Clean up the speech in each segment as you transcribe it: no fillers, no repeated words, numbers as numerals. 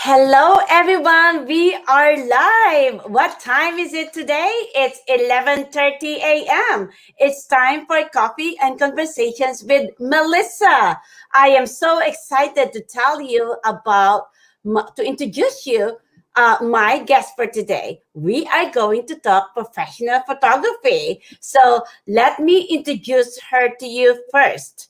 Hello, everyone. We are live. What time is it today? It's 11:30 a.m. It's time for coffee and conversations with Melissa. I am so excited to tell you to introduce you my guest for today. We are going to talk professional photography. So let me introduce her to you first.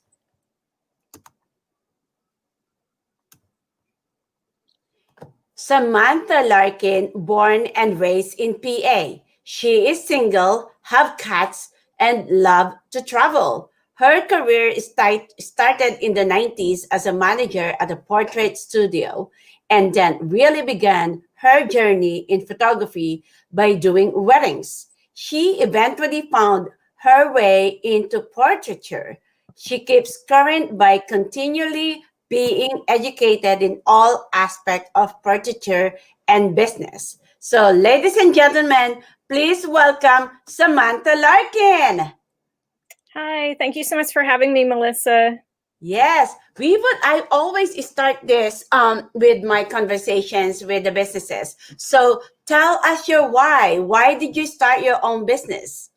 Samantha Larkin, born and raised in PA. She is single, have cats, and love to travel. Her career started in the 90s as a manager at a portrait studio and then really began her journey in photography by doing weddings. She eventually found her way into portraiture. She keeps current by continually being educated in all aspects of portraiture and business. So, ladies and gentlemen, please welcome Samantha Larkin. Hi, thank you so much for having me, Melissa. Yes, I always start this with my conversations with the businesses. So, tell us your why. Why did you start your own business?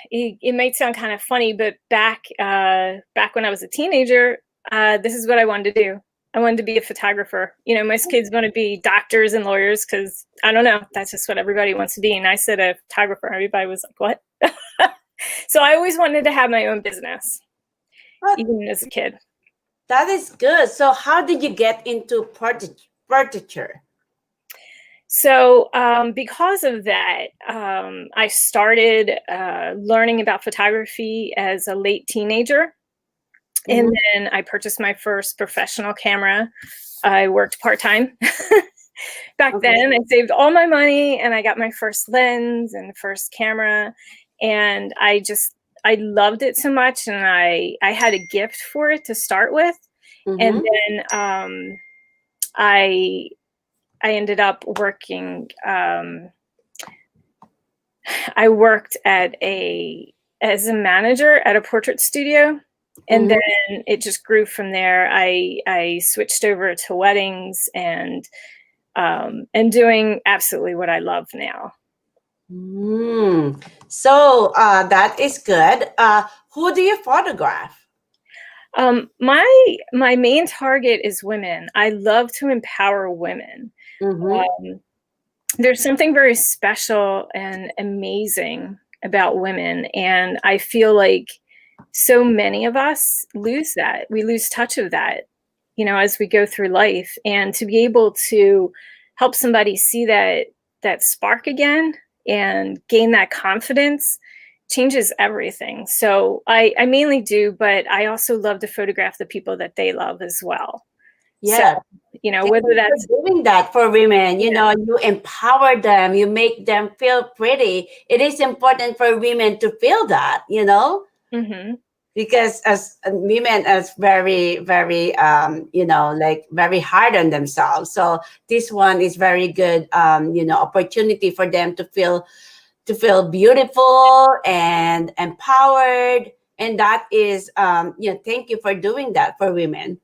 It might sound kind of funny, but back when I was a teenager, this is what I wanted to do. I wanted to be a photographer. You know, most kids want to be doctors and lawyers because I don't know, that's just what everybody wants to be. And I said a photographer, everybody was like, "What?" So I always wanted to have my own business, even as a kid. That is good. So, how did you get into portraiture? So because of that, I started learning about photography as a late teenager. And then I purchased my first professional camera. I worked part-time. Back then, I saved all my money and I got my first lens and first camera. And I loved it so much. And I had a gift for it to start with. And then I ended up working. I worked as a manager at a portrait studio, and then it just grew from there. I switched over to weddings and doing absolutely what I love now. So that is good. Who do you photograph? My main target is women. I love to empower women. There's something very special and amazing about women. And I feel like so many of us lose that. We lose touch of that, you know, as we go through life. And to be able to help somebody see that spark again and gain that confidence changes everything. So I mainly do, but I also love to photograph the people that they love as well. Yeah. So, you know, whether that's doing that for women, you know, you empower them, you make them feel pretty. It is important for women to feel that, you know, because as women, as very, very, you know, like very hard on themselves. So this one is very good, you know, opportunity for them to feel beautiful and empowered. And that is, you know, thank you for doing that for women.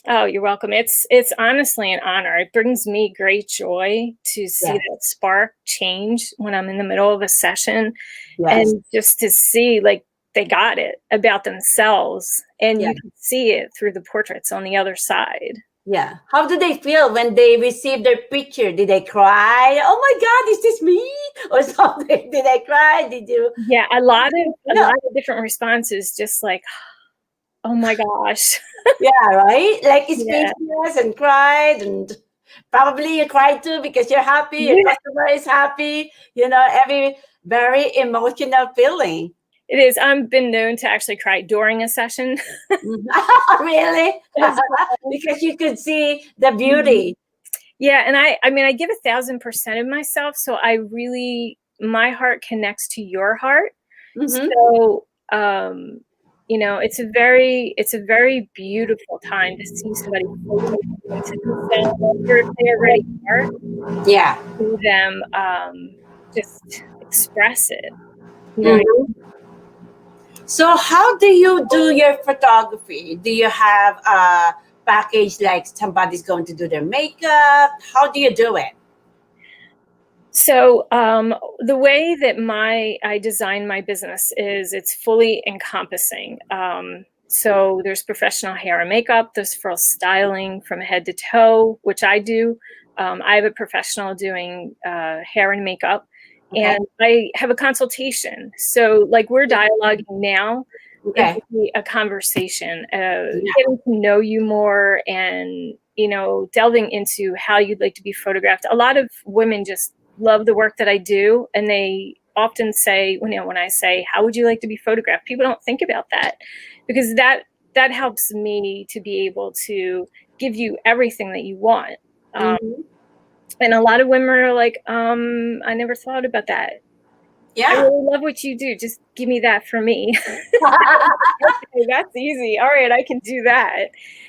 Oh, you're welcome. It's honestly an honor. It brings me great joy to see that spark change when I'm in the middle of a session, and just to see like they got it about themselves, and you can see it through the portraits on the other side. Yeah. How do they feel when they receive their picture? Did they cry? Oh my God, is this me? Or something? Did they cry? Did you? Yeah, a lot of different responses, just like, oh my gosh. Yeah, right? Like speechless and cried, and probably you cried too because you're happy, your customer is happy, you know, every very emotional feeling. It is. I've been known to actually cry during a session. Really? Because you could see the beauty. Yeah, and I mean, I give 1,000% of myself, so my heart connects to your heart. So, you know, it's a very beautiful time to see somebody fully into themselves, if they already are. Yeah. See them just express it. You know? So how do you do your photography? Do you have package like somebody's going to do their makeup? How do you do it? So the way that I design my business is it's fully encompassing. So there's professional hair and makeup, there's full styling from head to toe, which I do. I have a professional doing hair and makeup, Okay. and I have a consultation. So like we're dialoguing now. It Okay. would be a conversation, Yeah. getting to know you more, and delving into how you'd like to be photographed. A lot of women just love the work that I do, and they often say, when I say, how would you like to be photographed, people don't think about that, because that helps me to be able to give you everything that you want. Mm-hmm. And a lot of women are like, I never thought about that. I Yeah. really love what you do, just give me that for me. Okay, that's easy. All right, I can do that.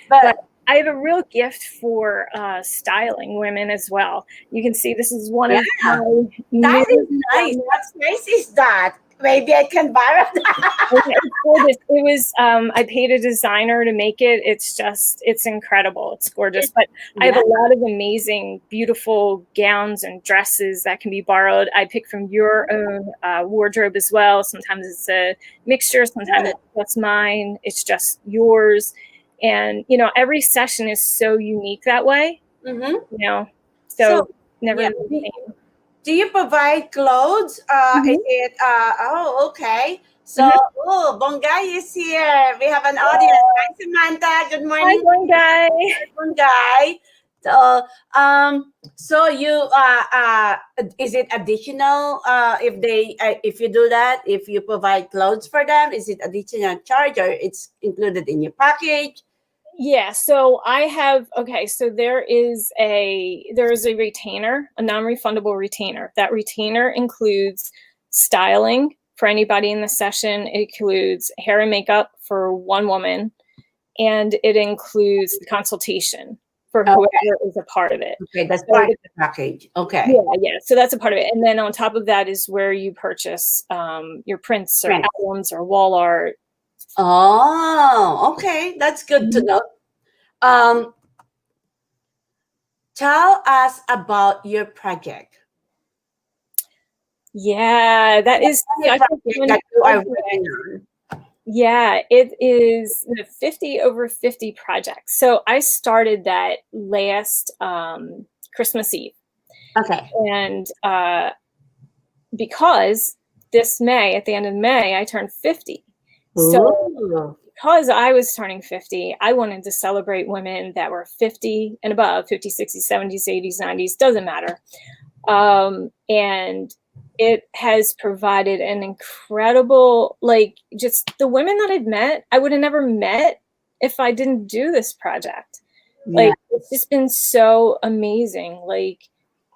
But But I have a real gift for styling women as well. You can see this is one yeah, of my that new. is nice. What nice is that? Maybe I can borrow that. Okay, it's gorgeous. It was I paid a designer to make it. It's incredible. It's gorgeous. But I have Yeah. a lot of amazing, beautiful gowns and dresses that can be borrowed. I pick from your own wardrobe as well. Sometimes it's a mixture. Sometimes Good. it's just mine. It's just yours. And every session is so unique that way. Mm-hmm. So So never yeah. the same. Do you provide clothes? Is Mhm. it oh, okay. So, Mhm. oh, Bongay is here. We have an audience. Hi, Samantha. Good Hi, morning, one guy. Bongay. So, so you is it additional if you do that, if you provide clothes for them, is it additional charge or it's included in your package? Yeah, so I have so there is a retainer, a non-refundable retainer. That retainer includes styling for anybody in the session. It includes hair and makeup for one woman, and it includes the consultation for Okay, whoever is a part of it. okay, that's So part of the package. yeah, Okay, yeah. So that's a part of it. And then on top of that is where you purchase your prints or Trent. albums or wall art. Oh, okay, that's good to know. Um, tell us about your project. Yeah, that is, Any I think project that you are working on. yeah, it is the 50 over 50 project. So I started that last Christmas Eve. Okay. And because this May, at the end of May, I turned 50. So Ooh. because I was turning 50, I wanted to celebrate women that were 50 and above, 50, 60, 70s, 80s, 90s, doesn't matter. And it has provided an incredible, like, just the women that I've met, I would have never met if I didn't do this project. Yeah. Like, it's just been so amazing. Like,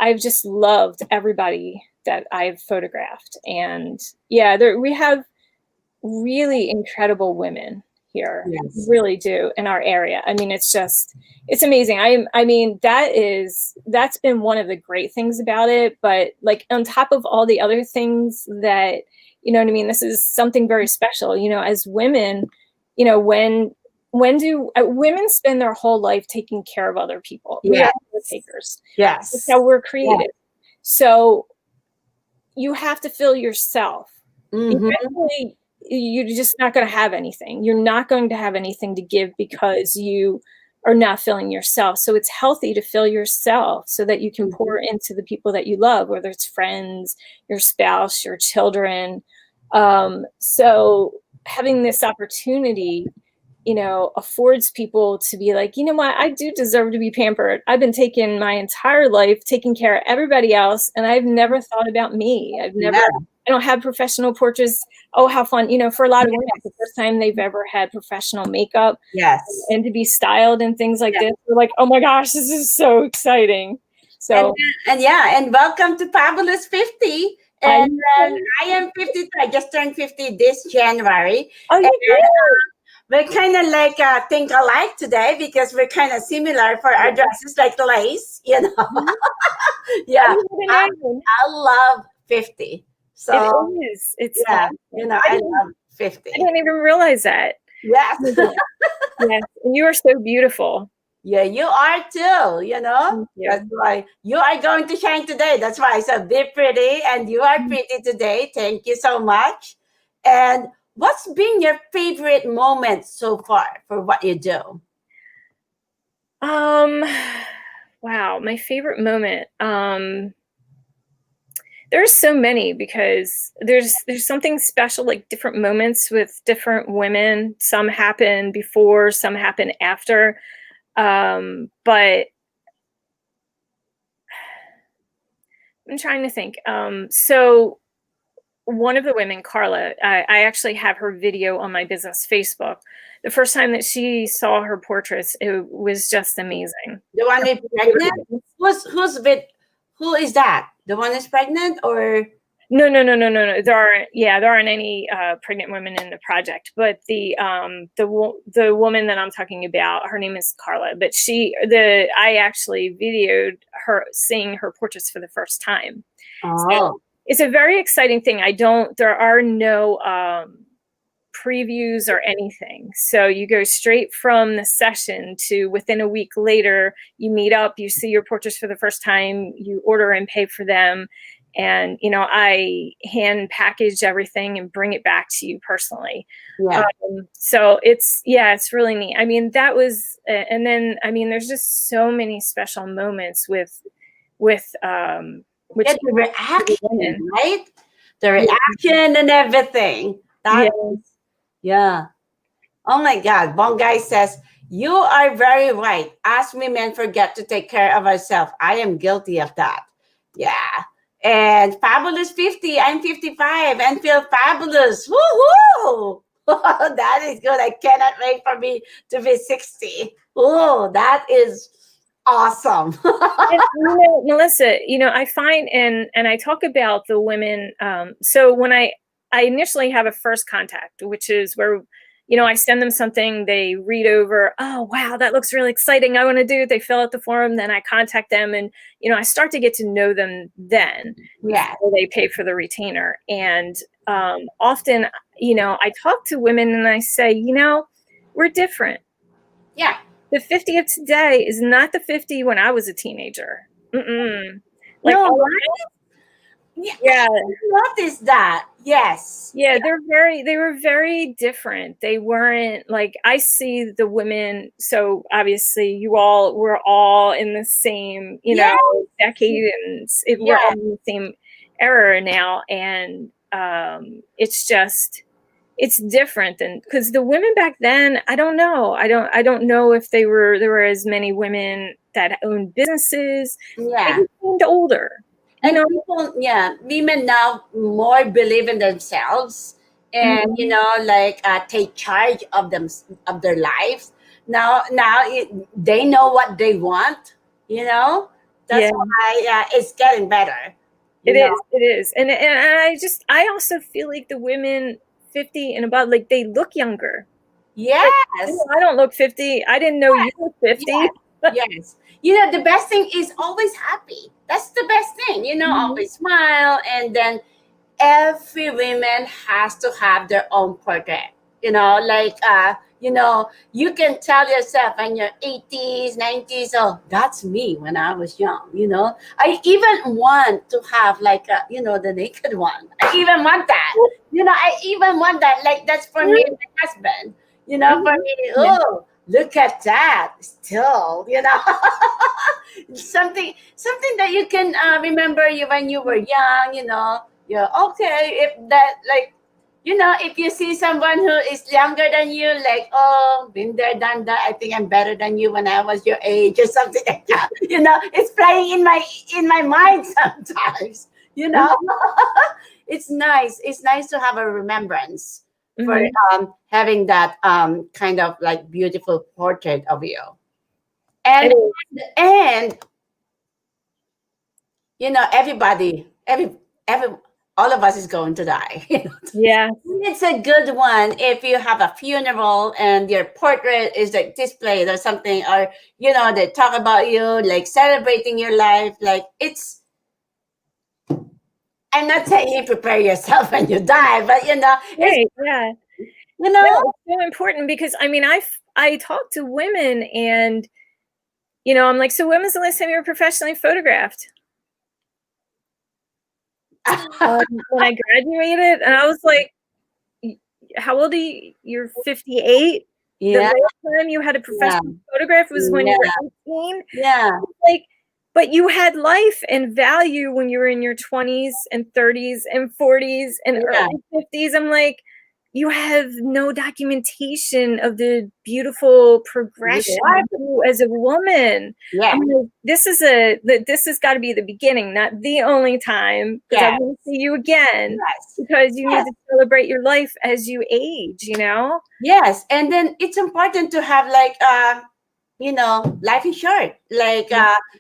I've just loved everybody that I've photographed. And yeah, we have really incredible women here. Yes. Really do, in our area. I mean, it's amazing. I mean, that's been one of the great things about it. But like on top of all the other things that, you know what I mean, this is something very special. As women, when do women spend their whole life taking care of other people? We are Yes. caretakers. That's Yes. how we're Yes. created. So you have to fill yourself. Mm-hmm. Eventually, you're just not going to have anything. You're not going to have anything to give because you are not filling yourself. So it's healthy to fill yourself so that you can pour into the people that you love, whether it's friends, your spouse, your children. So having this opportunity, affords people to be like, you know what, I do deserve to be pampered. I've been taking my entire life taking care of everybody else, and I've never thought about me. Yeah. I don't have professional portraits. Oh, how fun. For a lot of women, it's the first time they've ever had professional makeup Yes. and to be styled and things like Yeah. this. They're like, oh my gosh, this is so exciting. And So and yeah, and welcome to Fabulous 50. I, And I am 52. I just turned 50 this January. oh, And you did. we're kind of like think alike today because we're kind of similar for our dresses, like lace. I Yeah. didn't I, know. I love 50. It So, is. It's yeah, awesome. I love I 50. didn't even realize that. Yes. Yes, and you are so beautiful. Yeah, you are too, you know? Thank That's you. why you are going to shine today. That's why I said be pretty, and you are pretty today. Thank you so much. And what's been your favorite moment so far for what you do? Um, wow, my favorite moment. There's so many because there's something special, like different moments with different women. Some happen before, some happen after. But I'm trying to think. So one of the women, Carla, I actually have her video on my business Facebook. The first time that she saw her portraits, it was just amazing. The one with pregnant? Who is that? The one is pregnant or No. There aren't any pregnant women in the project, but the woman that I'm talking about, her name is Carla. But I actually videoed her seeing her portraits for the first time. oh So it's a very exciting thing. There are no previews or anything. So you go straight from the session to within a week later, you meet up, you see your portraits for the first time, you order and pay for them. And, I hand package everything and bring it back to you personally. yeah. So it's really neat. I mean, that was, and then, I mean, there's just so many special moments with Yeah, the reaction, women. right? The Yeah. reaction and everything. Yeah. That yeah. Oh my God. Bongai says, you are very right. Us women forget to take care of ourselves. I am guilty of that. Yeah. And Fabulous 50. I'm 55 and feel fabulous. Woohoo! That is good. I cannot wait for me to be 60. Oh, that is awesome. And, Melissa, I find and I talk about the women. So when I initially have a first contact, which is where, I send them something, they read over, oh wow, that looks really exciting, I want to do it. They fill out the form, then I contact them, and I start to get to know them then Yeah. before they pay for the retainer. And often, I talk to women and I say, we're different. Yeah. The 50 of today is not the 50 when I was a teenager. Mm-mm. Like, No, right? Yeah, yeah, I noticed that. Yes. yeah, they were very different. They weren't like, I see the women. So obviously we're all in the same, Yes. decade, and we're all Yes. in the same era now. And it's different than, because the women back then, I don't know. I don't know if there were as many women that owned businesses. They Yeah. just seemed older. You And know, people, yeah, women now more believe in themselves and, Mhm. like take charge of them, of their lives. Now they know what they want, you know? That's Yeah, why it's getting better, it you know? is. It is. And I also feel like the women 50 and above, like, they look younger. Like, Yes. I don't look 50. I didn't know you were 50. Yes, yes. The best thing is always happy. That's the best thing. Mhm. Always smile, and then every woman has to have their own portrait. Like you can tell yourself in your 80s, 90s, oh, that's me when I was young. I even want to have like the naked one. I even want that. I even want that. Like that's for me and my husband. For Mhm. me, Yeah. oh, look at that. Still, something that you can remember you when you were young. Yeah, okay. If that, like, if you see someone who is younger than you, like, oh, been there, done that. I think I'm better than you when I was your age, or something like that. It's playing in my mind sometimes. You know, Mhm. it's nice. It's nice to have a remembrance for Mhm. having that kind of like beautiful portrait of you. It And is. and every all of us is going to die. Yeah. It's a good one if you have a funeral and your portrait is like displayed or something, or they talk about you, like celebrating your life. Like, I'm not saying you prepare yourself when you die, but it's Right. Yeah. you know No, it's so important because I mean, I talk to women, and I'm like, so when was the last time you were professionally photographed? When I graduated, and I was like, how old are you? You're 58. The Yeah, last time you had a yeah, professional photograph was when you yeah, were 18. yeah, Like, but you had life and value when you were in your 20s and 30s and 40s and yeah, early 50s. I'm like, you have no documentation of the beautiful progression yeah. of you as a woman. Yeah, I'm like, this has got to be the beginning, not the only time, because I yeah, want to see you again, yes, because you need yes, to celebrate your life as you age. yes. And then it's important to have like life is short. Like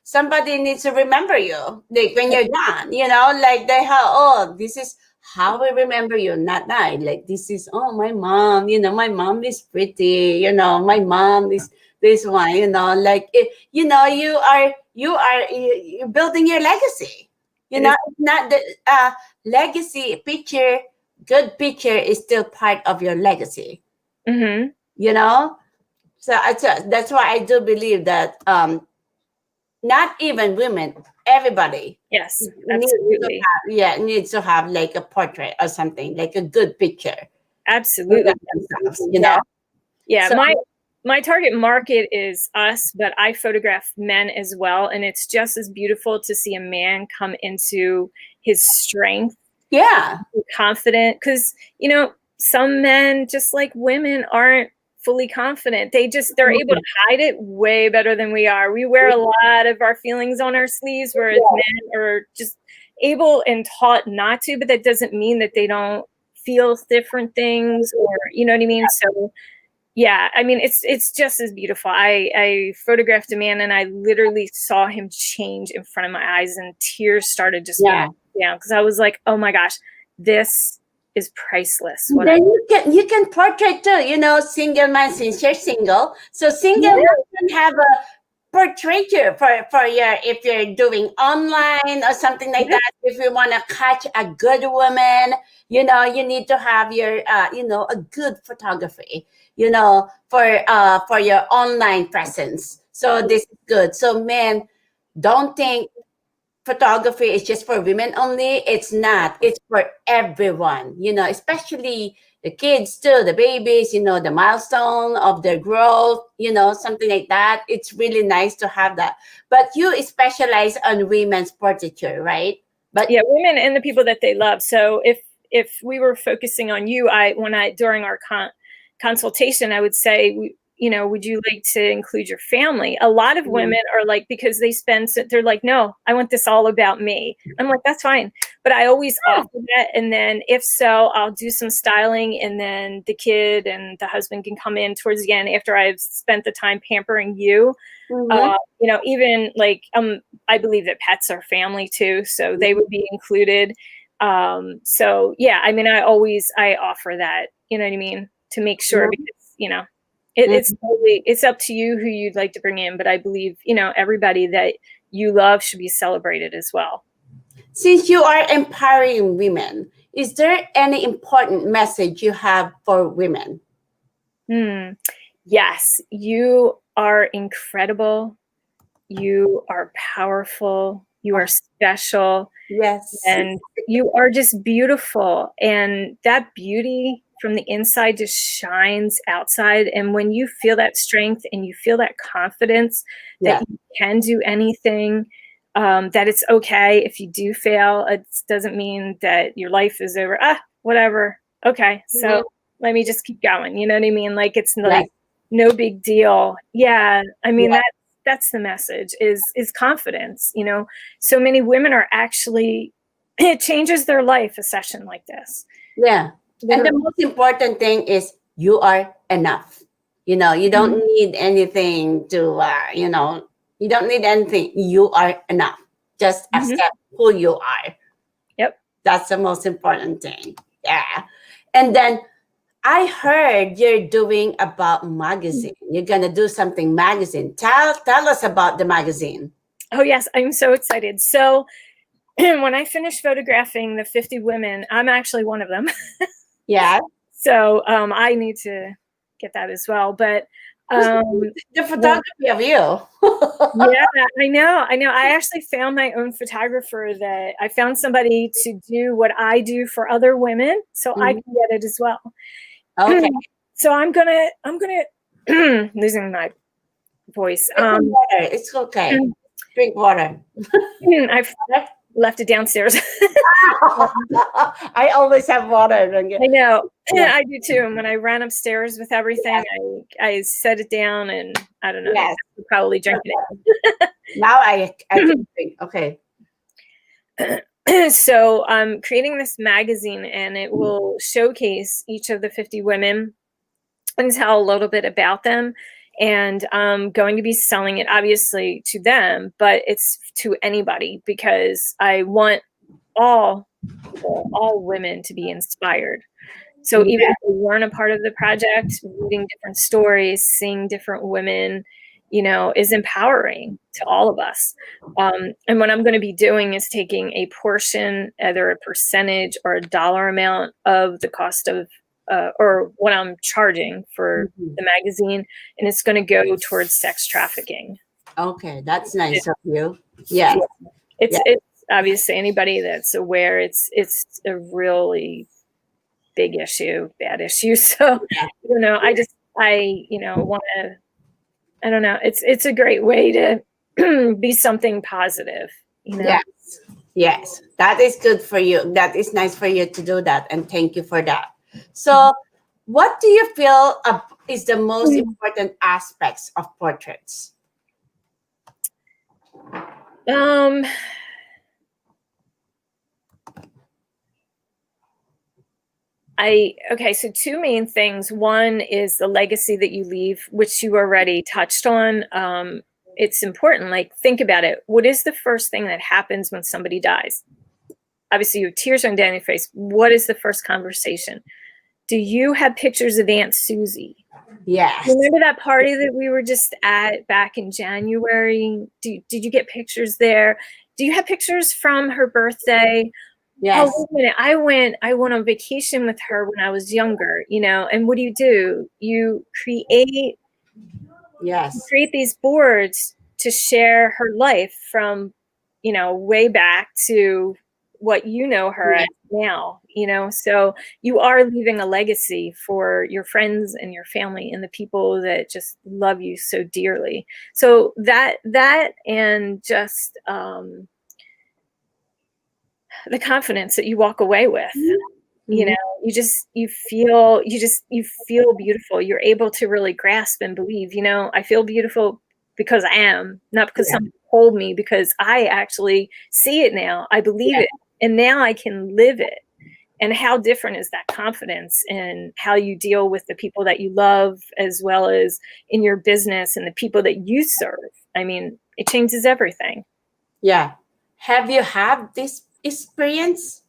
somebody needs to remember you. Like when you're gone, like they have, oh, this is how we remember you, not now. Like this is, oh, my mom, my mom is pretty, my mom is this one, like you're building your legacy. It is. It's not the legacy picture, good picture is still part of your legacy, Mm-hmm. you know so that's why I do believe that not even women, everybody Yes, absolutely. needs to have like a portrait or something, like a good picture of Absolutely. themselves. Yeah. Yeah, So my target market is us, but I photograph men as well, and it's just as beautiful to see a man come into his strength, yeah, confident, because some men, just like women, aren't fully confident. They're able to hide it way better than we are. We wear a lot of our feelings on our sleeves, whereas men are just able and taught not to, but that doesn't mean that they don't feel different things, or you know what I mean. So yeah, I mean, it's just as beautiful. I photographed a man, and I literally saw him change in front of my eyes, and tears started just yeah. falling down, because I was like, oh my gosh, this is priceless. What I Then you can portrait too, single man, since you're single. So single Yeah. man can have a portraiture for your, if you're doing online or something like Yeah. that. If you want to catch a good woman, you need to have your a good photography, for your online presence. So this is good. So men, don't think photography is just for women only. It's not. It's for everyone, especially the kids too, the babies, the milestone of their growth, something like that. It's really nice to have that. But you specialize on women's portraiture, right? But Yeah, women and the people that they love. So if we were focusing on you, during our consultation, I would say, would you like to include your family? A lot of women are like, because they're like, no, I want this all about me. I'm like, that's fine, but I always offer that, and then if so, I'll do some styling, and then the kid and the husband can come in towards the end after I've spent the time pampering you. mhm. Even like I believe that pets are family too, so they would be included. So yeah, I mean, I offer that, you know what I mean, to make sure, because it's Mhm. totally, it's up to you who you'd like to bring in, but I believe everybody that you love should be celebrated as well. Since you are empowering women, is there any important message you have for women? Hmm. Yes, you are incredible. You are powerful. You Oh, are special. yes. And you are just beautiful, and that beauty from the inside just shines outside. And when you feel that strength and you feel that confidence that Yeah. you can do anything, that it's okay if you do fail, it doesn't mean that your life is over. Whatever, okay, Mhm. so let me just keep going, you know what I mean? Like, it's Yes. like no big deal. Yeah, I mean, Yeah. that's the message, is confidence. So many women are actually, it changes their life, a session like this. Yeah. And the Literally. most important thing is you are enough. You don't Mhm. need anything you don't need anything. You are enough. Just Mhm. accept who you are. Yep. That's the most important thing. Yeah. And then I heard you're doing about magazine. You're gonna do something magazine. Tell us about the magazine. Oh yes, I'm so excited. So when I finished photographing the 50 women, I'm actually one of them. Yeah. So I need to get that as well. But The Well, photography of you. yeah, I know. I actually found my own photographer. That I found somebody to do what I do for other women, so I Mhm. can get it as well. Okay. So I'm gonna losing my voice. Drink some water. It's okay. Drink water. I've left it downstairs. I always have water. I know. Yeah. I do too. And when I ran upstairs with everything, Yes. I set it down, and I don't know. Yes. I probably drink it. Now I can drink. Okay. So I'm creating this magazine, and it will showcase each of the 50 women and tell a little bit about them. And I'm going to be selling it obviously to them, but it's to anybody, because I want all people, all women, to be inspired. So even Yeah. if they weren't a part of the project, reading different stories, seeing different women, is empowering to all of us. And what I'm going to be doing is taking a portion, either a percentage or a dollar amount of the cost of, or what I'm charging for Mhm. the magazine, and it's going to go towards sex trafficking. Okay, that's nice It- of you. Yes. it's Yeah. it's obviously, anybody that's aware, it's a really big issue, bad issue. So, Yeah. I want to, I don't know. It's a great way to be something positive. Yes. Yes. That is good for you. That is nice for you to do that. And thank you for that. So, what do you feel is the most important aspects of portraits? Um, okay, so two main things. One is the legacy that you leave, which you already touched on. It's important. Like, think about it. What is the first thing that happens when somebody dies? Obviously, you have tears running down your face. What is the first conversation? Do you have pictures of Aunt Susie? Yes. Remember that party that we were just at back in January? Did you get pictures there? Do you have pictures from her birthday? Oh, Yes. wait a minute. I went on vacation with her when I was younger, and what do? You Yes. create these boards to share her life from, way back to what you know her Yeah. as now. So you are leaving a legacy for your friends and your family and the people that just love you so dearly. So that and just the confidence that you walk away with. you Mhm. know you feel beautiful. You're able to really grasp and believe, I feel beautiful because I am, not because Yeah. someone told me, because I actually see it now. I believe Yeah. it, and now I can live it. And how different is that confidence in how you deal with the people that you love, as well as in your business and the people that you serve? I mean, it changes everything. Yeah. Have you had this experience?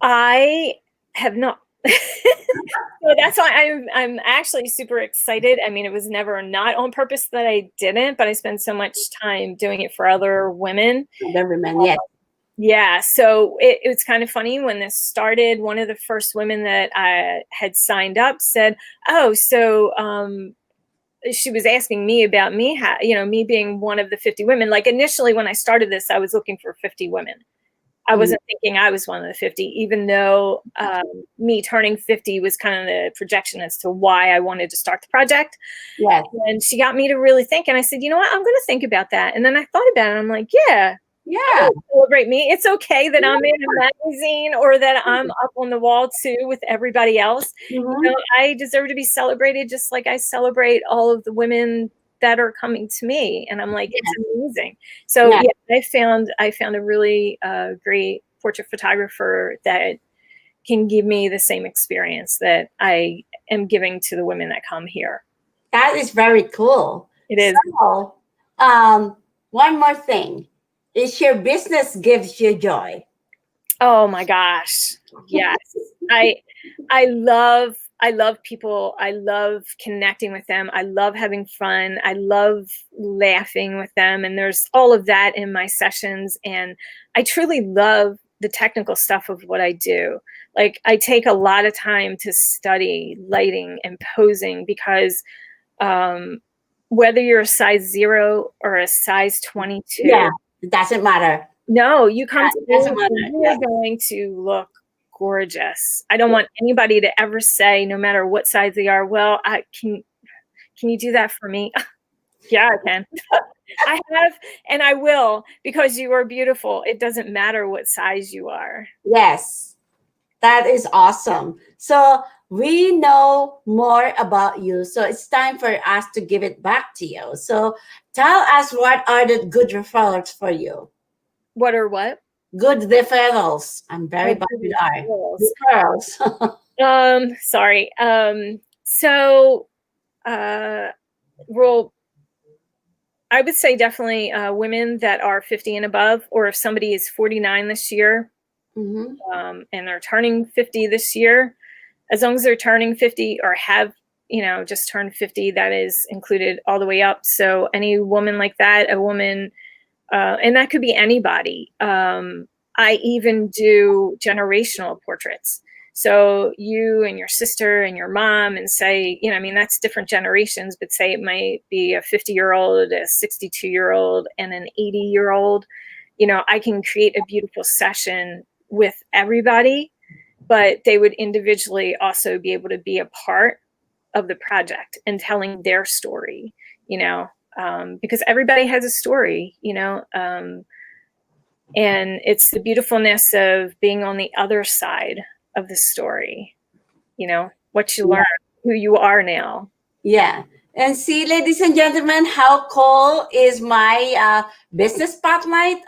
I have not. So that's why I'm actually super excited. I mean, it was never not on purpose that I didn't, but I spend so much time doing it for other women. Never mind. Yes. Yeah, so it's kind of funny when this started. One of the first women that I had signed up said, "Oh, so she was asking me about me, me being one of the 50 women. Like, initially when I started this, I was looking for 50 women. I Mhm. wasn't thinking I was one of the 50, even though me turning 50 was kind of the projection as to why I wanted to start the project. Yes. And she got me to really think. And I said, you know what? I'm going to think about that. And then I thought about it. I'm like, yeah, I'm Yeah. going to celebrate me. It's okay that I'm in a magazine or that I'm up on the wall too with everybody else. Mhm. I deserve to be celebrated just like I celebrate all of the women that are coming to me. And I'm like, it's amazing. So Yeah. yeah, I found a really great portrait photographer that can give me the same experience that I am giving to the women that come here. That is very cool. It is. So, one more thing. Is your business gives you joy? Oh my gosh. Yes. I I love people. I love connecting with them. I love having fun. I love laughing with them, and there's all of that in my sessions, and I truly love the technical stuff of what I do. Like, I take a lot of time to study lighting and posing because whether you're a size 0 or a size 22, Yeah, it doesn't matter. no, you come to It me doesn't matter. and you Yeah. are going to look gorgeous. I don't want anybody to ever say, no matter what size they are, well, can you do that for me? Yeah, I can. I have, and I will, because you are beautiful. It doesn't matter what size you are. Yes, that is awesome. So we know more about you. So it's time for us to give it back to you. So tell us, what are the good referrals for you? What or what? Good referrals. I'm very Oh, bad with R. girls. Referrals. Sorry. So, uh, well, I would say definitely women that are 50 and above, or if somebody is 49 this year, Mm-hmm. and they're turning 50 this year, as long as they're turning 50 or have, just turned 50, that is included all the way up. So any woman like that, a woman, and that could be anybody. I even do generational portraits. So you and your sister and your mom, and say, I mean, that's different generations, but say it might be a 50-year-old, a 62-year-old, and an 80-year-old. I can create a beautiful session with everybody, but they would individually also be able to be a part of the project and telling their story, because everybody has a story, and it's the beautifulness of being on the other side of the story, what you learn, who you are now. Yeah. And see, ladies and gentlemen, how cool is my business spotlight?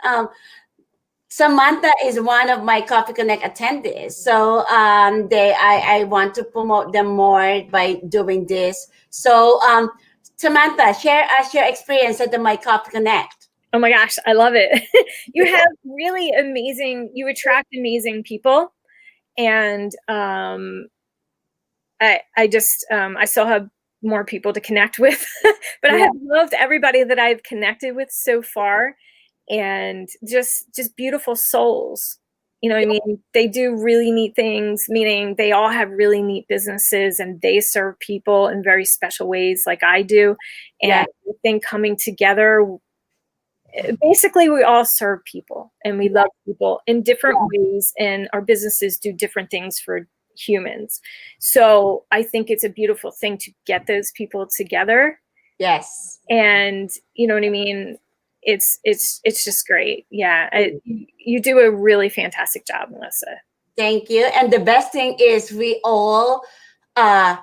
Samantha is one of my Coffee Connect attendees. So I want to promote them more by doing this. So Samantha, share us your experience at the My Coffee Connect. Oh my gosh, I love it. You attract amazing people. And I still have more people to connect with, but I have loved everybody that I've connected with so far, and just beautiful souls. I mean, they do really neat things, meaning they all have really neat businesses and they serve people in very special ways like I do. And I think coming together, basically we all serve people and we love people in different ways, and our businesses do different things for humans. So I think it's a beautiful thing to get those people together. Yes. And you know what I mean? It's just great. Yeah. You do a really fantastic job, Melissa. Thank you. And the best thing is we all uh,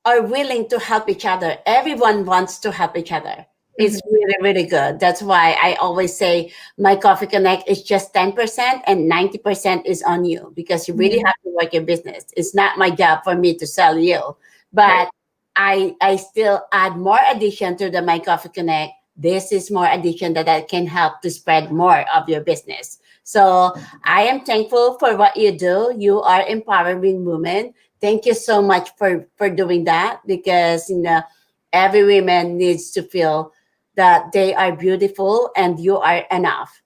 are willing to help each other. Everyone wants to help each other. It's really, really good. That's why I always say my Coffee Connect is just 10% and 90% is on you, because you really have to work your business. It's not my job for me to sell you, but I still add more addition to the My Coffee Connect. This is more addition that I can help to spread more of your business. So I am thankful for what you do. You are empowering women. Thank you so much for doing that, because every woman needs to feel that they are beautiful and you are enough.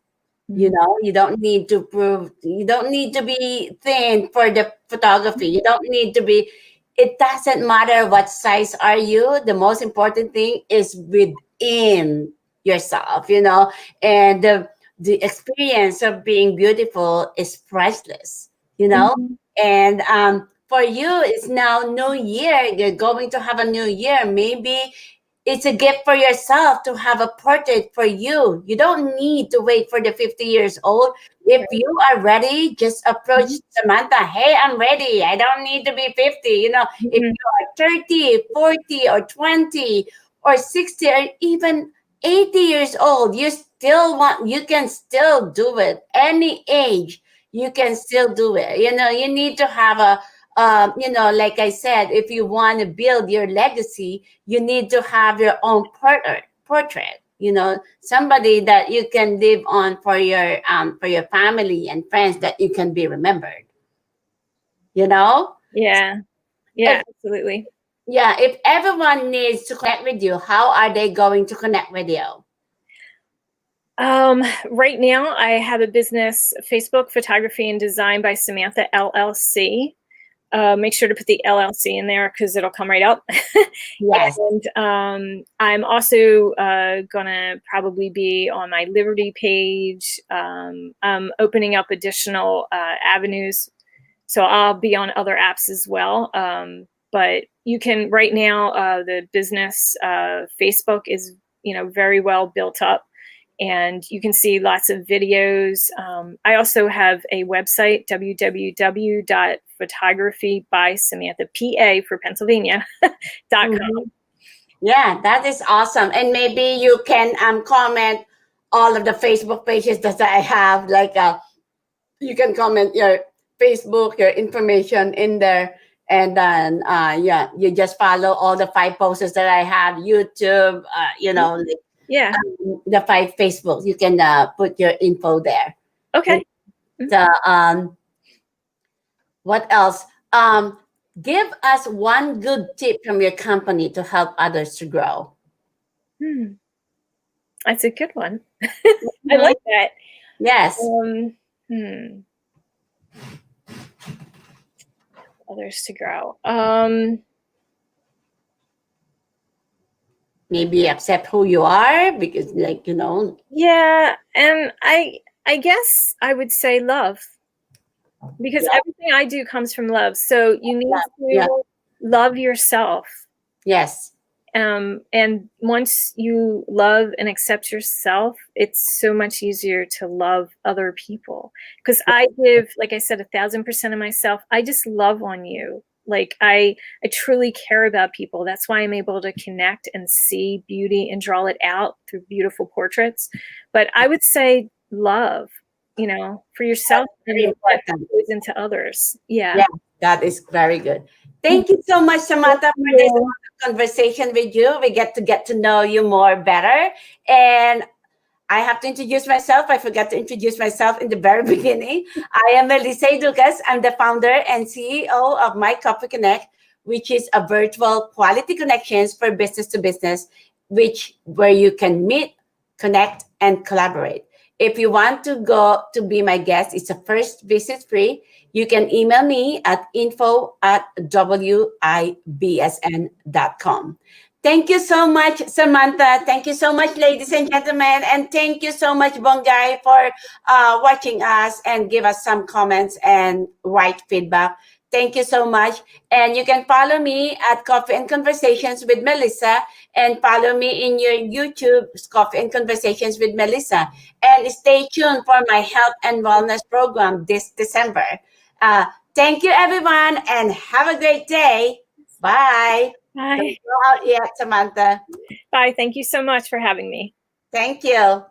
You don't need to prove, you don't need to be thin for the photography. You don't need to be, it doesn't matter what size are you. The most important thing is within yourself, and the experience of being beautiful is priceless, and for you, it's now new year. You're going to have a new year. Maybe it's a gift for yourself to have a portrait for you. You don't need to wait for the 50 years old. If you are ready, just approach Samantha. Hey, I'm ready. I don't need to be 50. If you are 30, 40, or 20, or 60, or even 80 years old, you can still do it. Any age, you can still do it. You need to have like I said, if you want to build your legacy, you need to have your own portrait. Somebody that you can live on for your family and friends, that you can be remembered. You know. Yeah. If, Yeah, absolutely. yeah. If everyone needs to connect with you, how are they going to connect with you? Right now, I have a business, Facebook, Photography and Design by Samantha, LLC. Make sure to put the LLC in there because it'll come right up. Yes. And I'm also gonna probably be on my Liberty page. I'm opening up additional avenues, so I'll be on other apps as well. But you can right now, the business Facebook is very well built up, and you can see lots of videos. I also have a website, www.photographybysamantha, for Pennsylvania.com. Mhm. Yeah, that is awesome. And maybe you can comment all of the Facebook pages that I have. Like you can comment your Facebook, your information in there, and then yeah, you just follow all the 5 posts that I have. YouTube, like, Yeah. the 5 Facebook. You can put your info there. Okay. The what else? Give us one good tip from your company to help others to grow. That's a good one. I Mhm. like that. Yes. Others to grow. Maybe accept who you are because, like, Yeah, and I guess I would say love, because yeah, everything I do comes from love. So you need yeah, to love yourself. yes, And once you love and accept yourself, it's so much easier to love other people. Because I give, like I said, 1,000% of myself. I just love on you. Like I truly care about people. That's why I'm able to connect and see beauty and draw it out through beautiful portraits. But I would say love, for yourself, and very then that important. goes into others. Yeah. Yeah, that is very good. Thank you so much, Samantha, for this conversation with you. We get to know you more better. And I have to introduce myself. I forgot to introduce myself in the very beginning. I am Melissa Lucas. I'm the founder and CEO of My Coffee Connect, which is a virtual quality connections for business to business, where you can meet, connect, and collaborate. If you want to go to be my guest, it's a first visit free. You can email me at info@wibsn.com. Thank you so much, Samantha. Thank you so much, ladies and gentlemen. And thank you so much, Bongai, for watching us and give us some comments and write feedback. Thank you so much. And you can follow me at Coffee and Conversations with Melissa, and follow me in your YouTube, Coffee and Conversations with Melissa. And stay tuned for my health and wellness program this December. Uh, Thank you, everyone, and have a great day. Bye. Bye. Don't go out yet, Samantha. Bye. Thank you so much for having me. Thank you.